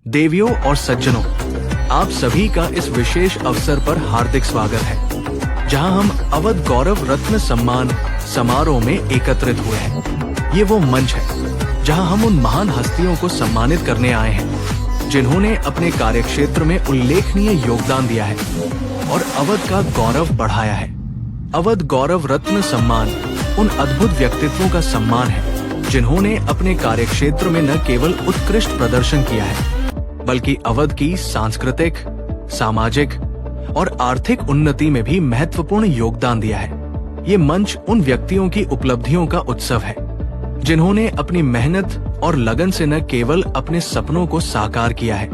देवियों और सज्जनों, आप सभी का इस विशेष अवसर पर हार्दिक स्वागत है, जहां हम अवध गौरव रत्न सम्मान समारोह में एकत्रित हुए हैं। ये वो मंच है जहां हम उन महान हस्तियों को सम्मानित करने आए हैं जिन्होंने अपने कार्यक्षेत्र में उल्लेखनीय योगदान दिया है और अवध का गौरव बढ़ाया है। अवध गौरव रत्न सम्मान उन अद्भुत व्यक्तित्वों का सम्मान है जिन्होंने अपने कार्यक्षेत्र में न केवल उत्कृष्ट प्रदर्शन किया है, बल्कि अवध की सांस्कृतिक, सामाजिक और आर्थिक उन्नति में भी महत्वपूर्ण योगदान दिया है। ये मंच उन व्यक्तियों की उपलब्धियों का उत्सव है जिन्होंने अपनी मेहनत और लगन से न केवल अपने सपनों को साकार किया है,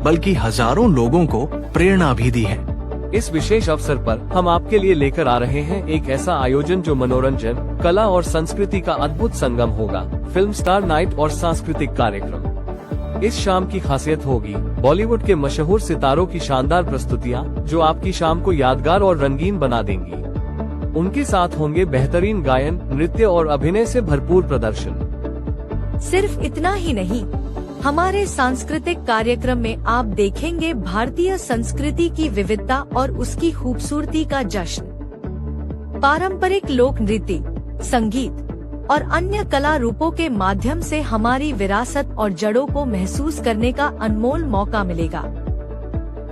बल्कि हजारों लोगों को प्रेरणा भी दी है। इस विशेष अवसर पर हम आपके लिए लेकर आ रहे हैं एक ऐसा आयोजन जो मनोरंजन, कला और संस्कृति का अद्भुत संगम होगा। फिल्म स्टार नाइट और सांस्कृतिक कार्यक्रम। इस शाम की खासियत होगी बॉलीवुड के मशहूर सितारों की शानदार प्रस्तुतियां जो आपकी शाम को यादगार और रंगीन बना देंगी। उनके साथ होंगे बेहतरीन गायन, नृत्य और अभिनय से भरपूर प्रदर्शन। सिर्फ इतना ही नहीं, हमारे सांस्कृतिक कार्यक्रम में आप देखेंगे भारतीय संस्कृति की विविधता और उसकी खूबसूरती का जश्न। पारंपरिक लोक नृत्य, संगीत और अन्य कला रूपों के माध्यम से हमारी विरासत और जड़ों को महसूस करने का अनमोल मौका मिलेगा।